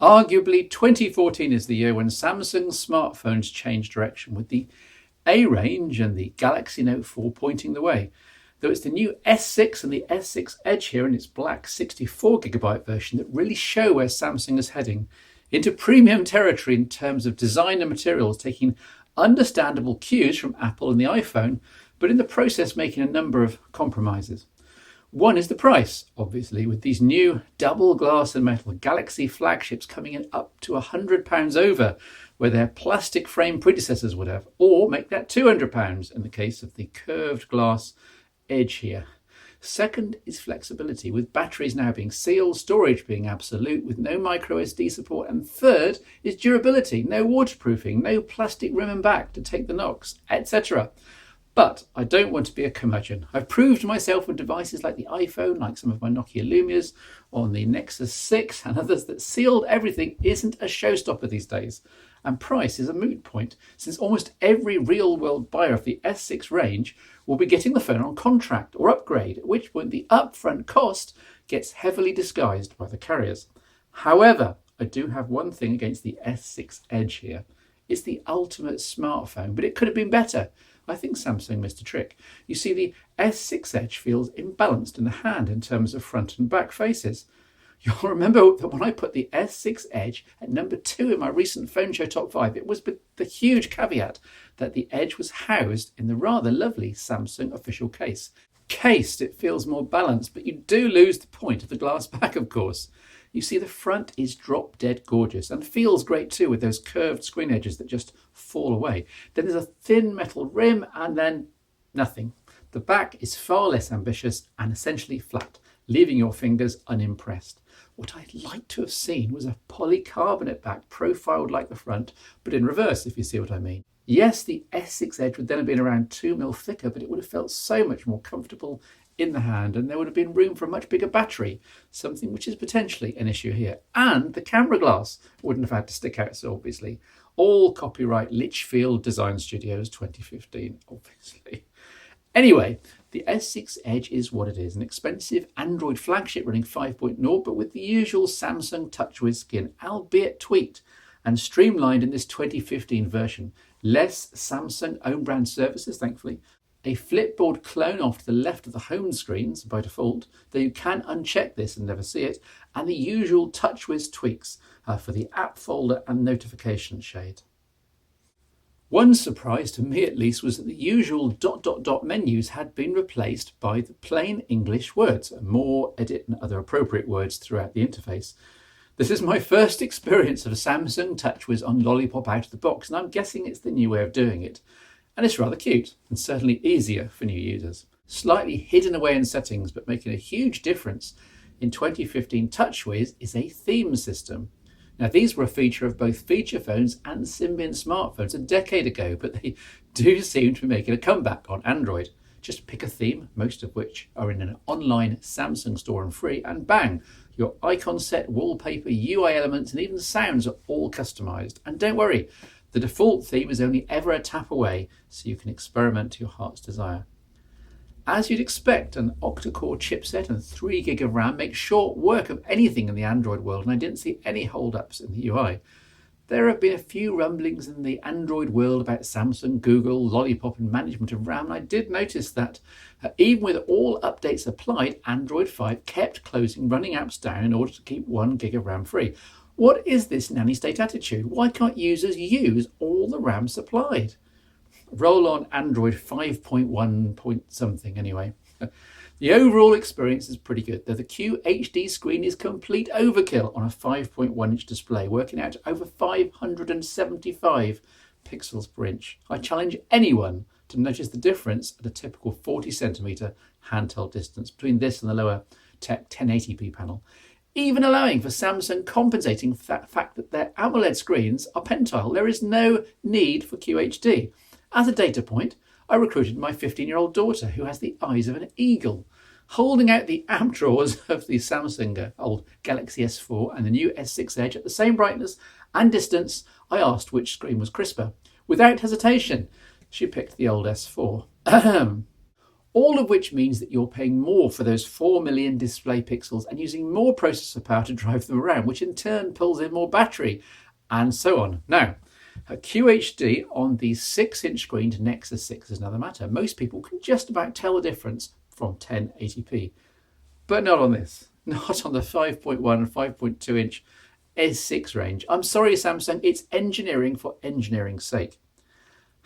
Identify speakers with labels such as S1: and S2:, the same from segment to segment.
S1: Arguably, 2014 is the year when Samsung's smartphones changed direction, with the A range and the Galaxy Note 4 pointing the way. Though it's the new S6 and the S6 Edge here in its black 64GB version that really show where Samsung is heading, into premium territory in terms of design and materials, taking understandable cues from Apple and the iPhone, but in the process making a number of compromises. One is the price, obviously, with these new double glass and metal Galaxy flagships coming in up to £100 over where their plastic frame predecessors would have, or make that £200 in the case of the curved glass Edge here. Second is flexibility, with batteries now being sealed, storage being absolute with no micro SD support. And third is durability, no waterproofing, no plastic rim and back to take the knocks, etc. But I don't want to be a curmudgeon. I've proved myself with devices like the iPhone, like some of my Nokia Lumias, on the Nexus 6 and others, that sealed everything isn't a showstopper these days. And price is a moot point, since almost every real-world buyer of the S6 range will be getting the phone on contract or upgrade, at which point the upfront cost gets heavily disguised by the carriers. However, I do have one thing against the S6 Edge here. It's the ultimate smartphone, but it could have been better. I think Samsung missed a trick. You see, the S6 Edge feels imbalanced in the hand in terms of front and back faces. You'll remember that when I put the S6 Edge at number 2 in my recent Phone Show Top 5, it was with the huge caveat that the Edge was housed in the rather lovely Samsung official case. Cased, it feels more balanced, but you do lose the point of the glass back, of course. You see, the front is drop dead gorgeous and feels great too, with those curved screen edges that just fall away. Then there's a thin metal rim and then nothing. The back is far less ambitious and essentially flat, leaving your fingers unimpressed. What I'd like to have seen was a polycarbonate back profiled like the front, but in reverse, if you see what I mean. Yes, the S6 Edge would then have been around 2mm thicker, but it would have felt so much more comfortable in the hand, and there would have been room for a much bigger battery, something which is potentially an issue here. And the camera glass wouldn't have had to stick out so obviously. All copyright Litchfield Design Studios 2015, obviously. Anyway, the S6 Edge is what it is, an expensive Android flagship running 5.0, but with the usual Samsung TouchWiz skin, albeit tweaked and streamlined in this 2015 version. Less Samsung own brand services, thankfully. A Flipboard clone off to the left of the home screens by default, though you can uncheck this and never see it, and the usual TouchWiz tweaks for the app folder and notification shade. One surprise, to me at least, was that the usual ... menus had been replaced by the plain English words, more, edit and other appropriate words throughout the interface. This is my first experience of a Samsung TouchWiz on Lollipop out of the box, and I'm guessing it's the new way of doing it. And it's rather cute and certainly easier for new users. Slightly hidden away in settings but making a huge difference in 2015 TouchWiz is a theme system. Now, these were a feature of both feature phones and Symbian smartphones a decade ago, but they do seem to be making a comeback on Android. Just pick a theme, most of which are in an online Samsung store and free, and bang, your icon set, wallpaper, UI elements and even sounds are all customized. And don't worry, the default theme is only ever a tap away, so you can experiment to your heart's desire. As you'd expect, an octa-core chipset and 3GB of RAM make short work of anything in the Android world, and I didn't see any hold-ups in the UI. There have been a few rumblings in the Android world about Samsung, Google, Lollipop and management of RAM, and I did notice that even with all updates applied, Android 5 kept closing running apps down in order to keep 1GB of RAM free. What is this nanny state attitude? Why can't users use all the RAM supplied? Roll on Android 5.1 point something anyway. The overall experience is pretty good, though the QHD screen is complete overkill on a 5.1 inch display, working out to over 575 pixels per inch. I challenge anyone to notice the difference at a typical 40cm handheld distance between this and the lower tech 1080p panel, even allowing for Samsung compensating for the fact that their AMOLED screens are pentile. There is no need for QHD. As a data point, I recruited my 15-year-old daughter, who has the eyes of an eagle. Holding out the app drawers of the Samsung old Galaxy S4 and the new S6 Edge at the same brightness and distance, I asked which screen was crisper. Without hesitation, she picked the old S4. all of which means that you're paying more for those 4 million display pixels and using more processor power to drive them around, which in turn pulls in more battery, and so on. Now, QHD on the 6-inch screen to Nexus 6 is another matter. Most people can just about tell the difference from 1080p, but not on this. Not on the 5.1 and 5.2 inch S6 range. I'm sorry, Samsung, it's engineering for engineering's sake.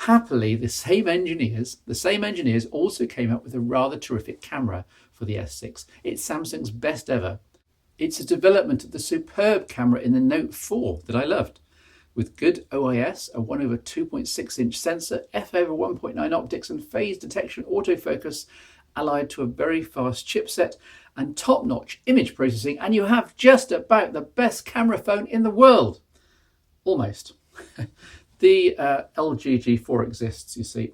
S1: Happily, the same engineers also came up with a rather terrific camera for the S6. It's Samsung's best ever. It's a development of the superb camera in the Note 4 that I loved. With good OIS, a 1/2.6 inch sensor, f/1.9 optics and phase detection autofocus, allied to a very fast chipset and top-notch image processing, and you have just about the best camera phone in the world. Almost. The LG G4 exists, you see.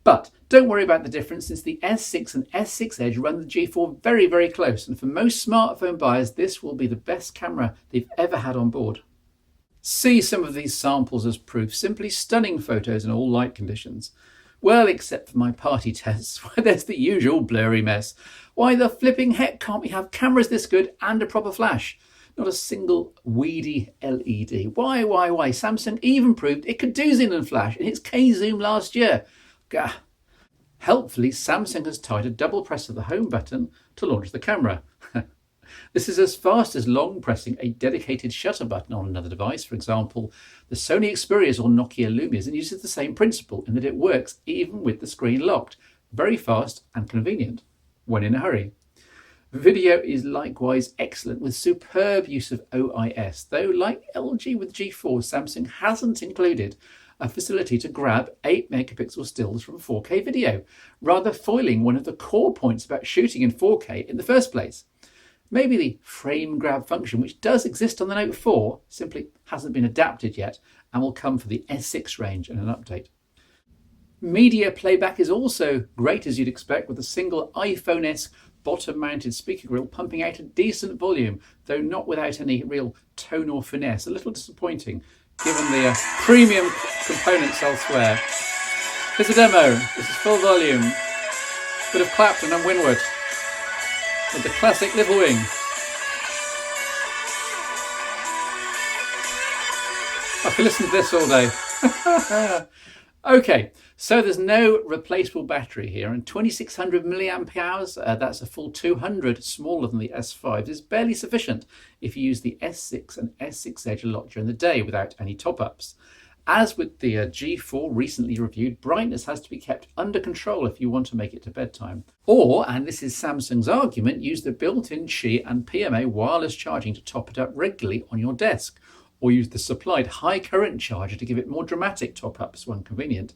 S1: But don't worry about the difference, since the S6 and S6 Edge run the G4 very, very close, and for most smartphone buyers, this will be the best camera they've ever had on board. See some of these samples as proof. Simply stunning photos in all light conditions. Well, except for my party tests, where there's the usual blurry mess. Why the flipping heck can't we have cameras this good and a proper flash? Not a single weedy LED. Why? Samsung even proved it could do xenon flash in its K-Zoom last year. Gah. Helpfully, Samsung has tied a double press of the home button to launch the camera. This is as fast as long pressing a dedicated shutter button on another device, for example, the Sony Xperias or Nokia Lumias, and uses the same principle in that it works even with the screen locked. Very fast and convenient when in a hurry. Video is likewise excellent with superb use of OIS, though like LG with G4, Samsung hasn't included a facility to grab 8 megapixel stills from 4K video, rather foiling one of the core points about shooting in 4K in the first place. Maybe the frame grab function, which does exist on the Note 4, simply hasn't been adapted yet and will come for the S6 range in an update. Media playback is also great, as you'd expect, with a single iPhone-esque bottom-mounted speaker grill pumping out a decent volume, though not without any real tone or finesse. A little disappointing, given the premium components elsewhere. Here's a demo. This is full volume. Bit of Clapton and Winwood with the classic Little Wing. I could listen to this all day. Okay, so there's no replaceable battery here, and 2600 milliamp hours, that's a full 200 smaller than the S5, is barely sufficient if you use the S6 and S6 Edge a lot during the day without any top-ups. As with the G4 recently reviewed, brightness has to be kept under control if you want to make it to bedtime. Or, and this is Samsung's argument, use the built-in Qi and PMA wireless charging to top it up regularly on your desk, or use the supplied high current charger to give it more dramatic top-ups when convenient.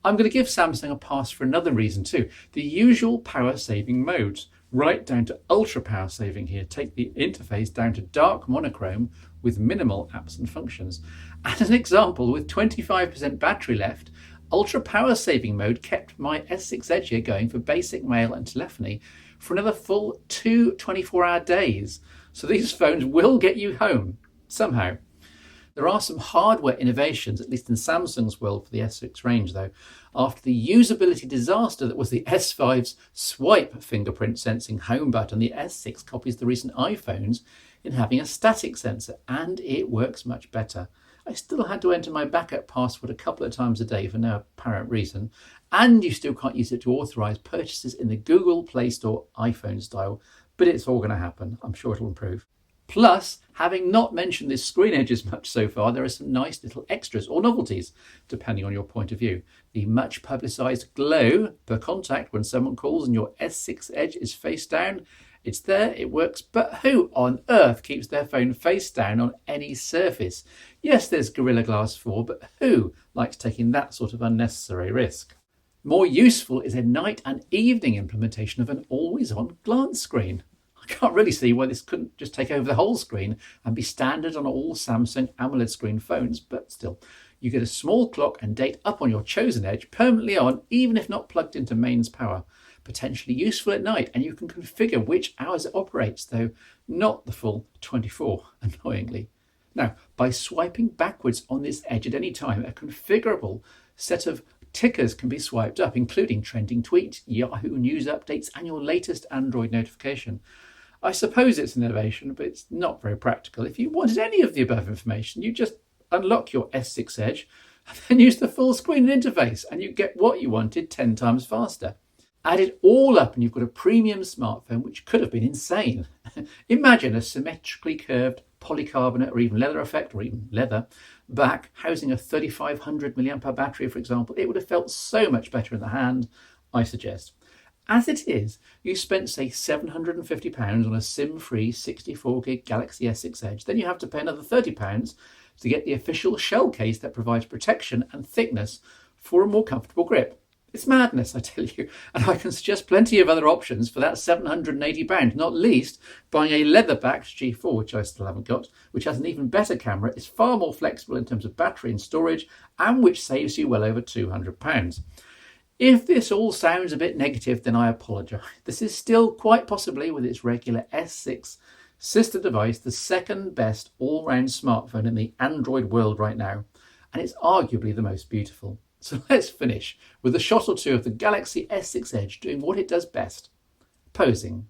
S1: I'm going to give Samsung a pass for another reason too. The usual power saving modes, right down to ultra power saving here. Take the interface down to dark monochrome with minimal apps and functions. As an example, with 25% battery left, ultra power saving mode kept my S6 Edge here going for basic mail and telephony for another full 2 24-hour days. So these phones will get you home somehow. There are some hardware innovations, at least in Samsung's world, for the S6 range though. After the usability disaster that was the S5's swipe fingerprint sensing home button, the S6 copies the recent iPhones in having a static sensor, and it works much better. I still had to enter my backup password a couple of times a day for no apparent reason, and you still can't use it to authorise purchases in the Google Play Store iPhone style, but it's all going to happen. I'm sure it'll improve. Plus, having not mentioned this screen edges much so far, there are some nice little extras or novelties, depending on your point of view. The much publicised glow per contact when someone calls and your S6 Edge is face down. It's there, it works, but who on earth keeps their phone face down on any surface? Yes, there's Gorilla Glass 4, but who likes taking that sort of unnecessary risk? More useful is a night and evening implementation of an always-on glance screen. I can't really see why this couldn't just take over the whole screen and be standard on all Samsung AMOLED screen phones, but still, you get a small clock and date up on your chosen Edge, permanently on, even if not plugged into mains power. Potentially useful at night, and you can configure which hours it operates, though not the full 24, annoyingly. Now, by swiping backwards on this Edge at any time, a configurable set of Tickers can be swiped up, including trending tweets, Yahoo News updates, and your latest Android notification. I suppose it's an innovation, but it's not very practical. If you wanted any of the above information, you just unlock your S6 Edge and then use the full screen interface, and you get what you wanted 10 times faster. Add it all up and you've got a premium smartphone, which could have been insane. Imagine a symmetrically curved polycarbonate or even leather effect, or even leather back housing a 3500 mAh battery, for example. It would have felt so much better in the hand, I suggest. As it is, you spent, say, £750 on a SIM-free 64GB Galaxy S6 Edge. Then you have to pay another £30 to get the official shell case that provides protection and thickness for a more comfortable grip. It's madness, I tell you, and I can suggest plenty of other options for that £780, not least buying a leather-backed G4, which I still haven't got, which has an even better camera, is far more flexible in terms of battery and storage, and which saves you well over £200. If this all sounds a bit negative, then I apologise. This is still quite possibly, with its regular S6 sister device, the second best all-round smartphone in the Android world right now, and it's arguably the most beautiful. So let's finish with a shot or two of the Galaxy S6 Edge doing what it does best: posing.